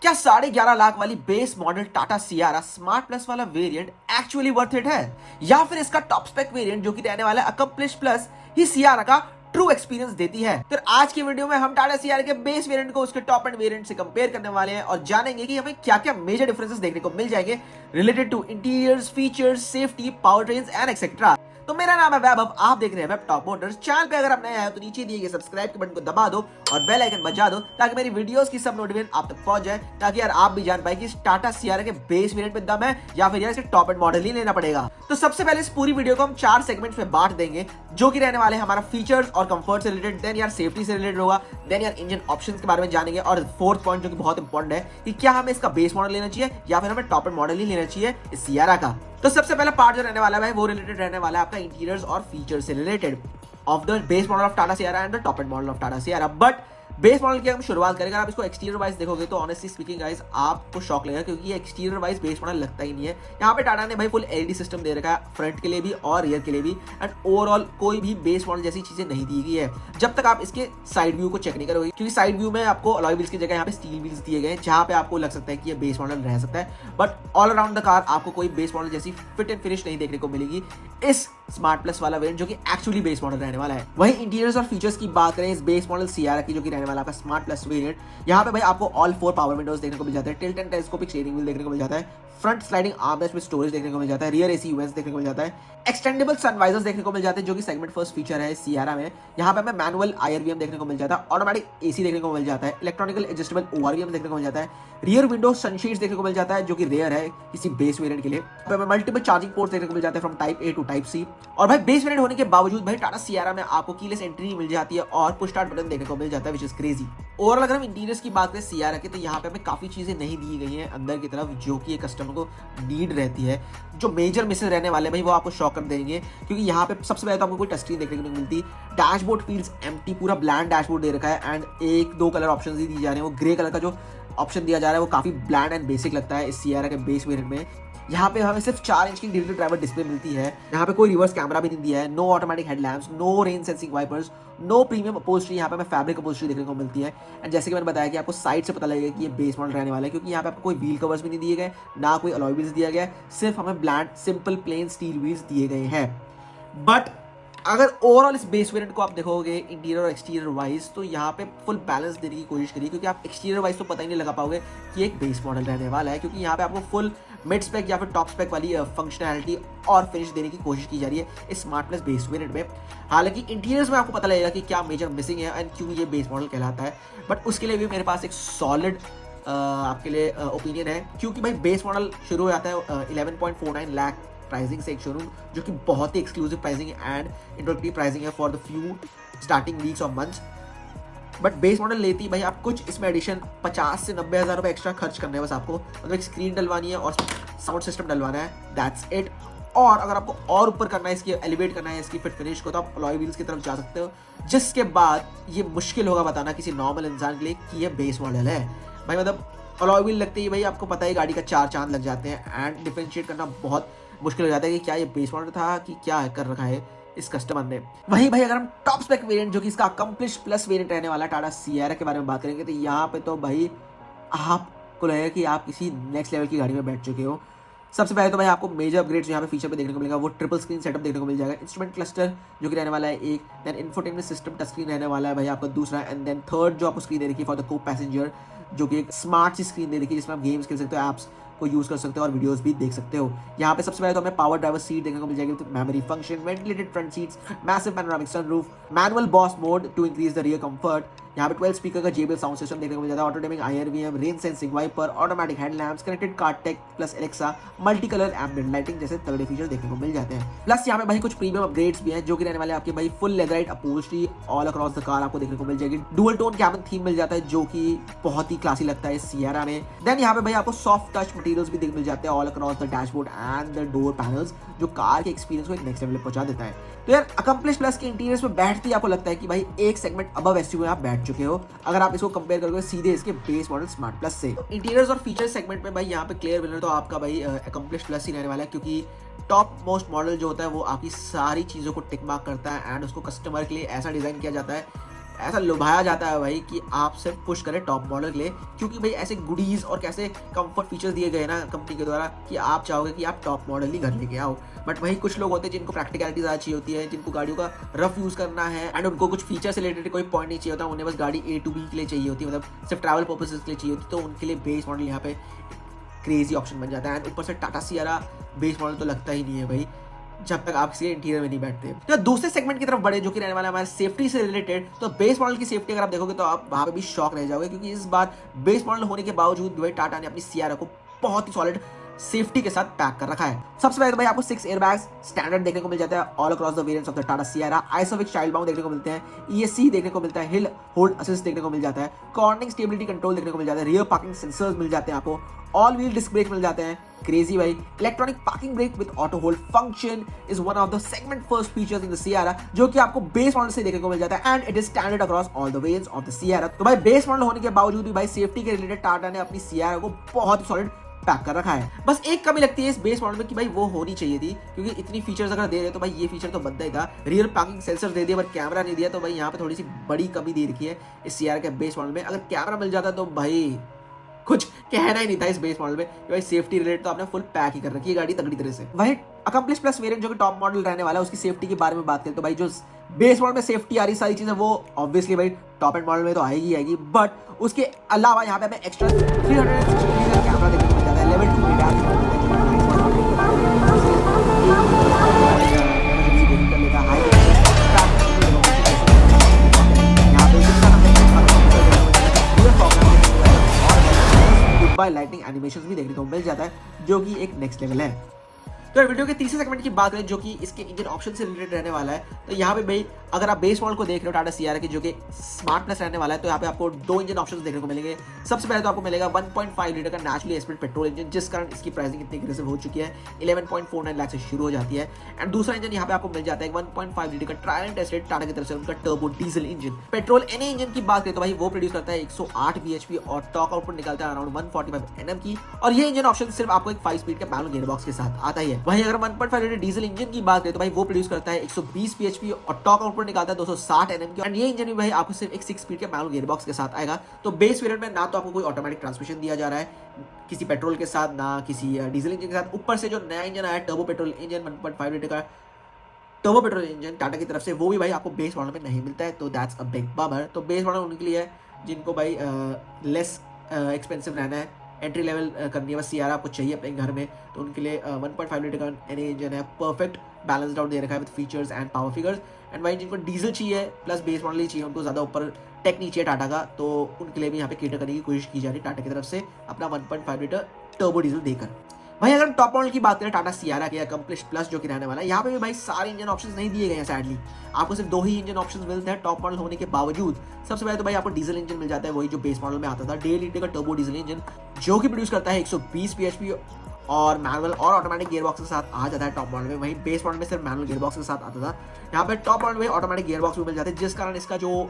क्या 11.5 लाख वाली base model Tata Sierra smart plus वाला वेरिएंट एक्चुअली वर्थ इट है, या फिर इसका टॉप स्पेक वेरिएंट जो कि रहने वाला है अकम्प्लिश प्लस ही सियारा का ट्रू एक्सपीरियंस देती है? तो आज की वीडियो में हम टाटा सियारा के बेस वेरिएंट को उसके टॉप एंड वेरिएंट से कंपेयर करने वाले हैं और जानेंगे कि हमें क्या क्या मेजर डिफरेंसेस देखने को मिल जाएंगे related to interiors, features, safety, power trains and etcetera. तो मेरा नाम है वैभव, आप देख रहे हैं वेब टॉप मोटर्स। चैनल पे अगर आप नए आए तो नीचे दिए गए सब्सक्राइब के बटन को दबा दो और बेल आइकन बजा दो ताकि मेरी वीडियोस की सब नोटिफिकेशन आप तक पहुंच जाए, ताकि यार आप भी जान पाए कि इस टाटा सियारा के बेस वेरिएंट पे दम है या फिर यार इसके टॉप एंड मॉडल ही लेना पड़ेगा। तो सबसे पहले इस पूरी वीडियो को हम 4 सेगमेंट्स में बांट देंगे, जो कि रहने वाले हैं हमारा फीचर्स और कंफर्ट से रिलेटेड, देन यार सेफ्टी से रिलेटेड होगा, देन यार इंजन ऑप्शंस के बारे में जानेंगे, और फोर्थ पॉइंट जो कि बहुत इंपॉर्टेंट है कि क्या हमें इसका बेस मॉडल लेना चाहिए या फिर हमें टॉप एंड मॉडल ही लेना चाहिए इस सियारा का। तो सबसे पहला पार्ट जो रहने वाला है वो रिलेटेड रहने वाला है आपका इंटीरियर्स और फीचर से related of the base model of Tata Sierra and the top end model of Tata Sierra. But base model की हम शुरुआत करेंगे, आप इसको एक्सटीरियर वाइज देखोगे तो ऑनेस्टली स्पीकिंग गाइस आपको शॉक लगेगा, क्योंकि ये एक्सटीरियर वाइज बेस मॉडल लगता ही नहीं है। यहाँ पे टाटा ने भाई फुल एलईडी सिस्टम दे रखा है फ्रंट के लिए भी और रियर के लिए भी, एंड ओवरऑल कोई भी बेस मॉडल जैसी चीजें नहीं दी गई है जब तक आप इसके साइड व्यू को चेक नहीं करोगे, क्योंकि साइड व्यू में आपको अलॉय व्हील्स की जगह यहाँ पे स्टील व्हील्स दिए गए हैं, जहाँ पे आपको लग सकता है कि ये बेस मॉडल रह सकता है, but all around the car आपको कोई बेस मॉडल जैसी फिट एंड फिनिश नहीं देखने को मिलेगी इस स्मार्ट प्लस वाला वेरिएंट जो कि एक्चुअली बेस मॉडल रहने वाला है। वहीं इंटीरियर्स और फीचर्स की बात करें इस बेस मॉडल सियारा की जो कि रहने वाला आपका स्मार्ट प्लस वेरिएंट, यहाँ पे भाई आपको ऑल 4 पावर विंडोज देखने को मिल जाते हैं, tilt and telescopic steering wheel देखने को मिल जाता है, फ्रंट स्लाइडिंग आर्मरेस्ट में स्टोरेज देखने को मिल जाता है, रियर एसी यूएस देखने को मिल जाता है, एक्सटेंडेबल सनवाइजर्स देखने को मिल जाते हैं जो कि सेगमेंट फर्स्ट फीचर है सियारा में। यहाँ पे हमें मैनुअल आईआरवीएम देखने को मिल जाता है, ऑटोमेटिक एसी देखने को मिल जाता है, इलेक्ट्रॉनिकल एडजस्टेबल ओआरवीएम देखने को मिल जाता है, रियर विंडो सनशीट्स देखने को मिल जाता है जो कि रेयर है किसी बेस वेरिएंट के लिए, मल्टीपल चार्जिंग पोर्ट्स देखने को मिल जाते हैं from type A to type C. और भाई बेस वेरिएंट होने के बावजूद भाई टाटा सियारा में आपको कीलेस एंट्री मिल जाती है और पुश स्टार्ट बटन देखने को मिल जाता है, विच इज क्रेजी। ओवरऑल अगर हम इंटीरियर्स की बात करें सियारा के, तो यहाँ पे हमें काफी चीजें नहीं दी गई हैं अंदर की तरफ जो कि कस्टमर को नीड रहती है। जो मेजर मिसेस रहने वाले भाई वो आपको शॉक कर देंगे, क्योंकि यहाँ पे सबसे पहले तो आपको कोई टच स्क्रीन देखने को नहीं मिलती, डैशबोर्ड फील्स एम्प्टी, पूरा ब्लैंड डैशबोर्ड दे रखा है, एंड 1-2 कलर ऑप्शंस ही दी जा रहे हैं। वो ग्रे कलर का जो ऑप्शन दिया जा रहा है वो काफी ब्लैंड एंड बेसिक लगता है इस सियारा के बेस वेरिएंट में। यहाँ पे हमें सिर्फ 4 इंच की डिजिटल ड्राइवर डिस्प्ले मिलती है, यहाँ पे कोई रिवर्स कैमरा भी नहीं दिया है, no automatic headlamps, no rain sensing wipers, no premium upholstery, यहाँ पे हमें फैब्रिक अपहोल्स्ट्री देखने को मिलती है। एंड जैसे कि मैंने बताया कि आपको साइड से पता लगेगा कि ये बेस मॉडल रहने वाला है, क्योंकि यहाँ पे आपको कोई व्हील कवर्स भी नहीं दिए गए, ना कोई अलॉय व्हील्स दिया गया, सिर्फ हमें bland simple plain steel wheels दिए गए हैं। बट अगर ओवरऑल इस बेस वेरिएंट को आप देखोगे इंटीरियर और एक्सटीरियर वाइज, तो यहाँ पे फुल बैलेंस देने की कोशिश करिए, क्योंकि आप एक्सटीरियर वाइज तो पता ही नहीं लगा पाओगे कि एक बेस मॉडल रहने वाला है, क्योंकि यहाँ पे आपको फुल मिड स्पेक या फिर टॉप स्पेक वाली फंक्शनैलिटी और फिनिश देने की कोशिश की जा रही है इस स्मार्ट प्लस बेस वेरिएंट में। हालांकि इंटीरियर्स में आपको पता लगेगा कि क्या मेजर मिसिंग है एंड क्यों ये बेस मॉडल कहलाता है, बट उसके लिए भी मेरे पास एक सॉलिड आपके लिए ओपिनियन है, क्योंकि भाई बेस मॉडल शुरू हो जाता है 11.49 लाख प्राइसिंग से एक शोरूम, जो कि बहुत ही exclusive pricing and introductory pricing है for the few starting weeks और मंथ्स। बट बेस मॉडल लेती भाई आप कुछ इसमें एडिशन 50 से 90 हज़ार रुपये एक्स्ट्रा खर्च करने हैं बस आपको, मतलब एक स्क्रीन डलवानी है और साउंड सिस्टम डलवाना है, दैट्स इट। और अगर आपको और ऊपर करना है, इसकी एलिवेट करना है इसकी फिट फिनिश को, तो आप अलॉय व्हील्स की तरफ जा सकते हो, जिसके बाद ये मुश्किल होगा बताना किसी नॉर्मल इंसान के लिए कि ये बेस मॉडल है। भाई मतलब अलॉय व्हील लगते ही भाई आपको पता है गाड़ी का 4 चांद लग जाते हैं, एंड डिफरेंशिएट करना बहुत मुश्किल हो जाता है कि क्या ये बेस मॉडल था कि क्या कर रखा है इस कस्टमर ने। वहीं भाई अगर हम टॉप स्पेक वेरिएंट जो कि इसका अकम्प्लिश प्लस वेरिएंट रहने वाला टाटा सियारा के बारे में बात करेंगे, तो यहाँ पे तो भाई आपको लगेगा कि आप किसी नेक्स्ट लेवल की गाड़ी में बैठ चुके हो। सबसे पहले तो भाई आपको मेजर अपग्रेड्स यहाँ पे फीचर पे देखने को मिलेगा, वो ट्रिपल स्क्रीन सेटअप देखने को मिल जाएगा, इंस्ट्रूमेंट क्लस्टर जो कि रहने वाला है एक, then infotainment system touch screen रहने वाला है भाई आपका दूसरा, एंड देन थर्ड जो आपको स्क्रीन दे रखी है फॉर द को पैसेंजर, जो कि एक स्मार्ट सी स्क्रीन दे रखी है जिसमें आप गेम्स खेल सकते हो, ऐप्स को यूज कर सकते हो और वीडियोस भी देख सकते हो। यहाँ पे सबसे पहले तो हमें पावर ड्राइवर सीट देखने को मिल जाएगी, memory function, ventilated front seats, massive panoramic sunroof, manual boss mode to increase the rear comfort, यहाँ पे 12 स्पीकर का JBL साउंड सिस्टम देखने को मिल जाता है, auto dimming IRVM, rain sensing wiper, automatic headlamps, connected car tech plus Alexa, multi colour ambient lighting जैसे तगड़े फीचर देखने को मिल जाते हैं। प्लस यहाँ पे भाई कुछ प्रीमियम अपग्रेड्स भी हैं जो कि रहने वाले आपके भाई full leatherette upholstery all across the car आपको देखने को मिल जाएगी, डुअल टोन कैबिन थीम मिल जाता है जो कि बहुत ही क्लासी लगता है सियारा में। देन यहाँ पे भाई आपको सॉफ्ट टच मटेरियल्स भी मिल जाते हैं all across the dashboard and the door panels, जो कार के एक्सपीरियंस को एक नेक्स्ट लेवल पे पहुंचा देता है। तो यार अकम्प्लिश प्लस के इंटीरियर्स में बैठते ही आपको लगता है कि भाई एक सेगमेंट अबव एसयूवी में आप बैठ चुके हो, अगर आप इसको कंपेयर करोगे सीधे इसके बेस मॉडल स्मार्ट प्लस से। तो इंटीरियर्स और फीचर सेगमेंट में भाई यहाँ पे क्लियर विनर तो आपका भाई अकम्प्लिश प्लस ही रहने वाला है, क्योंकि टॉप मोस्ट मॉडल जो होता है वो आपकी सारी चीज़ों को टिक मार्क करता है एंड उसको कस्टमर के लिए ऐसा डिज़ाइन किया जाता है ऐसा लुभाया जाता है भाई कि आप सिर्फ पुश करें टॉप मॉडल के लिए, क्योंकि भाई ऐसे गुडीज और कैसे कंफर्ट फीचर्स दिए गए ना कंपनी के द्वारा कि आप चाहोगे कि आप टॉप मॉडल ही घर लेके आओ। बट वही कुछ लोग होते हैं जिनको प्रैक्टिकलिटी ज़्यादा चाहिए होती है, जिनको गाड़ियों का रफ यूज़ करना है एंड उनको कुछ फीचर से रिलेटेड कोई पॉइंट नहीं चाहिए होता, उन्हें बस गाड़ी A to B के लिए चाहिए होती है, मतलब सिर्फ ट्रैवल पर्पसेस के लिए चाहिए होती है, तो उनके लिए बेस मॉडल यहाँ पे क्रेजी ऑप्शन बन जाता है। एंड ऊपर से टाटा सियारा बेस मॉडल तो लगता ही नहीं है भाई जब तक आप किसी इंटीरियर में नहीं बैठते। तो दूसरे सेगमेंट की तरफ बढ़े जो कि रहने वाला है हमारे सेफ्टी से रिलेटेड। तो बेस मॉडल की सेफ्टी अगर आप देखोगे तो आप वहां पे भी शॉक रह जाओगे, क्योंकि इस बार बेस मॉडल होने के बावजूद भाई टाटा ने अपनी सियारा को बहुत ही सॉलिड सेफ्टी के साथ पैक कर रखा है। सबसे पहले तो भाई आपको 6 एयरबैग्स स्टैंडर्ड देखने को मिल जाता है all across the variants of the Tata Sierra. Isofix child bound देखने को मिलते हैं, ESC देखने को मिलता है, हिल होल्ड असिस्ट देखने को मिल जाता है, कॉर्निंग स्टेबिलिटी कंट्रोल देखने को मिल जाता है, रियर पार्किंग सेंसर्स मिल जाते हैं आपको, ऑल व्हील डिस्क ब्रेक मिल जाते हैं, क्रेजी भाई। Electronic parking brake with auto hold function is one of the segment first features in the Sierra, जो कि आपको बेस मॉडल से देखने को मिल जाता है and it is standard across all the variants of the Sierra. तो भाई बेस मॉडल होने के बावजूद भी भाई सेफ्टी के रिलेटेड टाटा ने अपनी सियारा को बहुत ही सॉलिड पैक कर रखा है। बस एक कमी लगती है इस बेस मॉडल में कि भाई वो होनी चाहिए थी, क्योंकि इतनी फीचर्स अगर दे रहे तो भाई ये फीचर तो बनता ही था। रियर पार्किंग सेंसर दे दिया पर कैमरा नहीं दिया, तो भाई यहाँ पे थोड़ी सी बड़ी कमी दे रखी है इस सियारा के बेस मॉडल में। अगर कैमरा मिल जाता तो भाई कुछ कहना ही नहीं था इस बेस मॉडल में कि भाई सेफ्टी रिलेटेड तो आपने फुल पैक ही कर रखी है गाड़ी तगड़ी तरह से। वही अकम्प्लिश प्लस वेरिएंट जो कि टॉप मॉडल रहने वाला है उसकी सेफ्टी के बारे में बात करें तो भाई जो बेस मॉडल में सेफ्टी आ रही सारी चीजें वो ऑब्वियसली भाई टॉप एंड मॉडल में तो आएगी, बट उसके अलावा यहाँ पे हमें एक्स्ट्रा 360 डिग्री का कैमरा देखने को मिल जाता है, लेवल 2 रेडार लाइटिंग एनिमेशंस भी देखने को मिल जाता है, जो कि एक नेक्स्ट लेवल है। तो वीडियो के तीसरे सेगमेंट की बात करें जो कि इसके इंजन ऑप्शन से रिलेटेड रहने वाला है, तो यहाँ पे भाई अगर आप बेस मॉडल को देख रहे हो टाटा सियारा की जो कि स्मार्ट प्लस रहने वाला है, तो यहाँ पे आपको 2 इंजन ऑप्शंस देखने को मिलेंगे। सबसे पहले तो आपको मिलेगा 1.5 लीटर का नेचुरली एस्पिरेटेड पेट्रोल इंजन, जिस कारण इसकी प्राइसिंग इतनी अग्रेसिव हो चुकी है, 11.49 लाख से शुरू हो जाती है। एंड दूसरा इंजन यहाँ पे आपको मिल जाता है 1.5 लीटर का ट्रायल एंड टेस्टेड टाटा की तरफ से उनका turbo diesel engine. Petrol NA engine की बात करें तो भाई वो प्रोड्यूस करता है 108 bhp और टॉर्क आउटपुट निकालता है अराउंड 145 Nm की, और ये इंजन ऑप्शन सिर्फ आपको एक 5 स्पीड के मैनुअल गियरबॉक्स के साथ आता ही है। वहीं अगर 1.5 लीटर डीजल इंजन की बात करें तो भाई वो प्रोड्यूस करता है 120 bhp और टॉर्क आउटपुट निकालता है 260 Nm की, एंड ये इंजन भी भाई आपको सिर्फ एक 6 स्पीड के मैनुअल गियरबॉक्स के साथ आएगा। तो बेस वेरिएंट में ना तो आपको कोई ऑटोमेटिक ट्रांसमिशन दिया जा रहा है किसी पेट्रोल के साथ, ना किसी डीजल इंजन के साथ। ऊपर से जो नया इंजन आया है टर्बो पेट्रोल इंजन 1.5 लीटर का टर्बो पेट्रोल इंजन टाटा की तरफ से, वो भी भाई आपको बेस मॉडल में नहीं मिलता है, तो दैट्स अ बिग बमर। तो बेस मॉडल उनके लिए है जिनको भाई लेस एक्सपेंसिव रहना है, एंट्री लेवल करनी है बस सियारा आपको चाहिए अपने घर में, तो उनके लिए 1.5 लीटर का एनए इंजन है, परफेक्ट बैलेंस्ड आउट दे रखा है with features and power figures. And भाई जिनको डीजल चाहिए प्लस बेस मॉडल ही चाहिए, उनको ज़्यादा ऊपर टेक नहीं चाहिए टाटा का, तो उनके लिए भी यहाँ पे केटर करने की कोशिश की जा रही है टाटा की तरफ से अपना 1.5 लीटर टर्बो डीजल देकर। भाई अगर टॉप मॉडल की बात करें टाटा सियारा के अकम्प्लिश प्लस जो कि रहने वाला है, यहाँ पे भी भाई सारे इंजन ऑप्शंस नहीं दिए गए हैं सैडली, आपको सिर्फ 2 ही इंजन ऑप्शंस मिलते हैं टॉप मॉडल होने के बावजूद। सबसे पहले तो भाई आपको डीजल इंजन मिल जाता है, वही जो बेस मॉडल में आता था, 1.5 लीटर का टर्बो डीजल इंजन जो कि प्रोड्यूस करता है 120 bhp और मैनुअल और ऑटोमेटिक गियरबॉक्स के साथ आ जाता है टॉप मॉडल में। वहीं बेस मॉडल में सिर्फ मैनुअल गियरबॉक्स के साथ आता था, यहाँ पे टॉप मॉडल में ऑटोमेटिक गियरबॉक्स भी मिल जाते हैं, जिस कारण इसका जो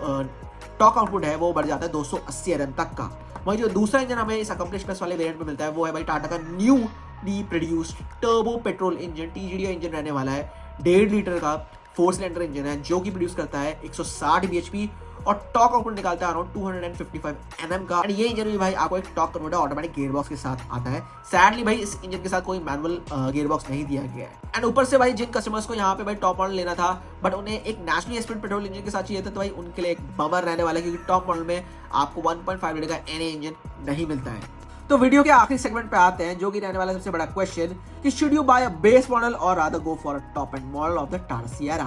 टॉर्क आउटपुट है वो बढ़ जाता है 280 Nm तक का। वहीं जो दूसरा इंजन हमें इस अकम्प्लिश प्लस वाले वेरिएंट में मिलता है वो है भाई टाटा का new produced turbo petrol engine, TGDI engine रहने वाला है, 1.5 लीटर का 4 सिलेंडर इंजन है जो कि प्रोड्यूस करता है 160 bhp और टॉर्क आउटपुट निकालता है अराउंड 255 Nm का। एंड ये इंजन भी भाई आपको एक टॉर्क कन्वर्टर ऑटोमेटिक गियरबॉक्स के साथ आता है। सैडली भाई इस इंजन के साथ कोई मैनुअल गियरबॉक्स नहीं दिया गया है। एंड ऊपर से भाई जिन कस्टमर्स को यहाँ पे भाई टॉप मॉडल लेना था बट उन्हें एक नेशनली एस्पिरेटेड पेट्रोल इंजन के साथ चाहिए था, तो भाई उनके लिए एक बमर रहने वाला है, क्योंकि टॉप मॉडल में आपको 1.5 लीटर का एनए इंजन नहीं मिलता है। तो वीडियो के आखिरी सेगमेंट पे आते हैं जो कि रहने वाला सबसे बड़ा क्वेश्चन कि should you buy a base model और rather go for a top end model of the Tata Sierra.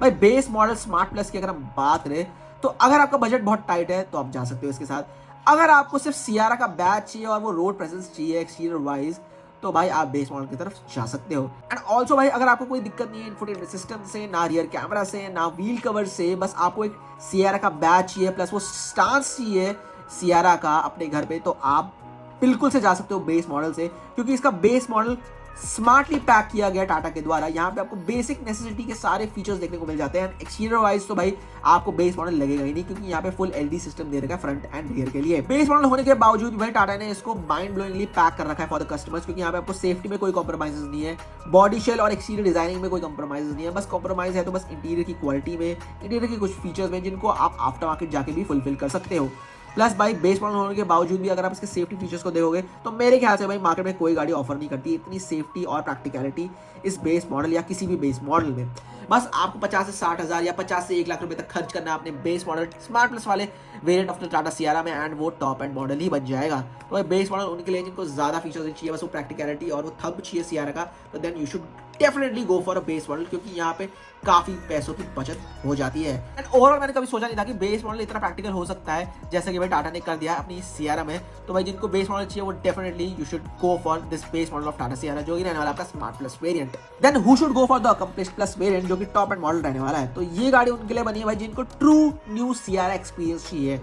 भाई बेस मॉडल स्मार्ट प्लस की अगर हम बात करें तो अगर आपका बजट बहुत टाइट है तो आप जा सकते हो इसके साथ। अगर आपको सिर्फ सियारा का बैच चाहिए और वो रोड प्रेजेंस चाहिए एक्सटीरियर वाइज, तो भाई आप बेस मॉडल की तरफ जा सकते हो। एंड ऑल्सो भाई अगर आपको कोई दिक्कत नहीं है इंफोटेनमेंट सिस्टम से, ना रियर कैमरा से, ना व्हील कवर से, बस आपको एक सियारा का बैच चाहिए प्लस वो स्टांस चाहिए सियारा का अपने घर पे, तो आप बिल्कुल से जा सकते हो बेस मॉडल से, क्योंकि इसका बेस मॉडल स्मार्टली पैक किया गया टाटा के द्वारा। यहाँ पे आपको बेसिक नेसेसिटी के सारे फीचर्स देखने को मिल जाते हैं। एक्सटीरियर वाइज तो भाई आपको बेस मॉडल लगेगा ही नहीं, क्योंकि यहाँ पे फुल एलईडी सिस्टम दे रखा है फ्रंट एंड रियर के लिए। बेस मॉडल होने के बावजूद भाई टाटा ने इसको माइंड ब्लोइंगली पैक कर रखा है फॉर द कस्टमर्स, क्योंकि यहाँ पे आपको सेफ्टी में कोई कॉम्प्रोमाइज नहीं है, बॉडी शेल और एक्सटीरियर डिजाइनिंग में कोई कॉम्प्रोमाइज नहीं है। बस कॉम्प्रोमाइज है तो बस इंटीरियर की क्वालिटी में, इंटीरियर के कुछ फीचर्स में, जिनको आप आफ्टर मार्केट जाके भी फुलफिल कर सकते हो। प्लस भाई बेस मॉडल होने के बावजूद भी अगर आप इसके सेफ्टी फीचर्स को देखोगे तो मेरे ख्याल से भाई मार्केट में कोई गाड़ी ऑफर नहीं करती इतनी सेफ्टी और प्रैक्टिकलिटी इस बेस मॉडल या किसी भी बेस मॉडल में। बस आपको 50 से 60 हज़ार या 50 से 1 लाख रुपए तक खर्च करना है अपने बेस मॉडल स्मार्ट प्लस वाले variant of the Tata Sierra में, एंड वो टॉप एंड मॉडल ही बन जाएगा। तो भाई बेस मॉडल उनके लिए जिनको ज्यादा फीचर्स चाहिए, बस वो प्रैक्टिकलिटी और वो थंब चाहिए सियारा का, तो then you should definitely go for a base model, क्योंकि यहाँ पे काफी पैसों की बचत हो जाती है। एंड ओवरऑल मैंने कभी सोचा नहीं था कि बेस मॉडल इतना प्रैक्टिकल हो सकता है जैसा कि भाई टाटा ने कर दिया अपनी सियारा में। तो भाई जिनको बेस मॉडल चाहिए वो definitely you should go for this base model of Tata Sierra, जो कि रहने वाला आपका smart plus variant. Then who should go for the accomplished plus variant, जो कि टॉप एंड मॉडल रहने वाला है। तो ये गाड़ी उनके लिए बनी है भाई जिनको ट्रू न्यू सियारा एक्सपीरियंस चाहिए,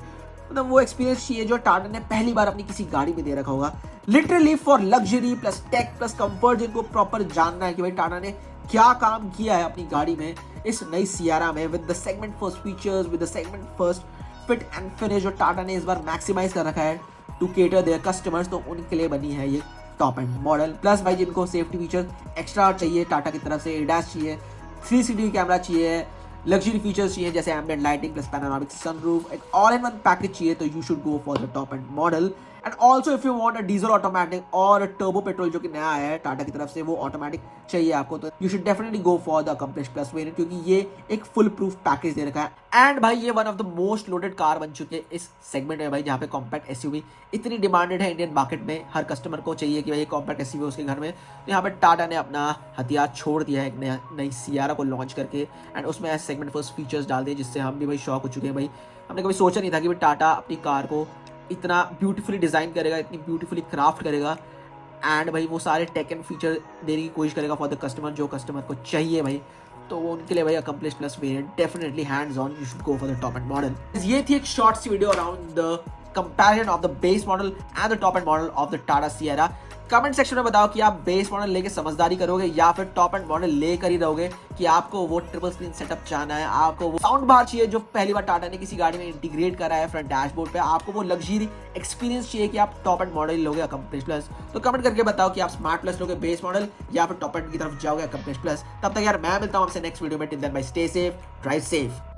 मतलब वो एक्सपीरियंस चाहिए जो टाटा ने पहली बार अपनी किसी गाड़ी में दे रखा होगा। Literally for luxury plus tech plus comfort, जिनको प्रॉपर जानना है कि भाई टाटा ने क्या काम किया है अपनी गाड़ी में इस नई सियारा में, with the segment first features, with the segment first fit and finish जो टाटा ने इस बार मैक्सिमाइज कर रखा है टू केटर देयर कस्टमर्स, तो उनके लिए बनी है ये टॉप एंड मॉडल। प्लस भाई जिनको सेफ्टी फीचर्स एक्स्ट्रा चाहिए टाटा की तरफ से, एडास चाहिए, 360 कैमरा चाहिए, लग्जरी फीचर्स चाहिए जैसे ambient lighting plus panoramic sunroof, एक ऑल इन वन पैकेज चाहिए, तो you should go for the top end model. And also if you want a diesel automatic और टर्बो पेट्रोल जो कि नया आया है टाटा की तरफ से, वो ऑटोमेटिक चाहिए आपको, तो you should definitely go for the accomplished plus variant, क्योंकि ये एक फुल प्रूफ पैकेज दे रखा है। एंड भाई ये one of the most loaded car बन चुकी है इस सेगमेंट में भाई, जहाँ पे कॉम्पैक्ट एसयूवी इतनी डिमांडेड है इंडियन मार्केट में। हर कस्टमर को चाहिए कि भाई कॉम्पैक्ट एसयूवी उसके घर में, तो यहाँ पे टाटा ने अपना हथियार छोड़ दिया है एक नई सियारा को लॉन्च करके, एंड उसमें ऐसे सेगमेंट फर्स्ट फीचर्स डाल दिए जिससे हम भी भाई शॉक हो चुके हैं। भाई हमने कभी सोचा नहीं था कि भाई टाटा अपनी कार को इतना ब्यूटीफुली डिज़ाइन करेगा, इतनी ब्यूटीफुली क्राफ्ट करेगा, एंड भाई वो सारे टेक एंड फीचर देने की कोशिश करेगा फॉर द कस्टमर, जो कस्टमर को चाहिए भाई। तो वो उनके लिए भाई accomplished plus variant definitely hands on, you should go for the top end model. ये थी एक शॉर्ट सी video around the comparison of the base model and the top end model of the Tata Sierra. Comment section में बताओ कि आप base model लेके समझदारी करोगे या फिर टॉप एंड मॉडल लेकर ही रहोगे, कि आपको वो ट्रिपल स्क्रीन सेटअप चाहना है, आपको वो साउंड बार चाहिए जो पहली बार टाटा ने किसी गाड़ी में इंटीग्रेट करा है फ्रंट डैशबोर्ड पे, आपको वो लग्जरी एक्सपीरियंस चाहिए कि आप टॉप एंड मॉडल लोगे अकम्प्लिश्ड प्लस। तो कमेंट करके बताओ कि आप स्मार्ट प्लस लोगे बेस मॉडल या फिर टॉप एंड की तरफ जाओगे अकम्प्लिश्ड प्लस। तब तक यार मैं मिलता हूं आपसे नेक्स्ट वीडियो में। Till then bye, stay safe, drive safe.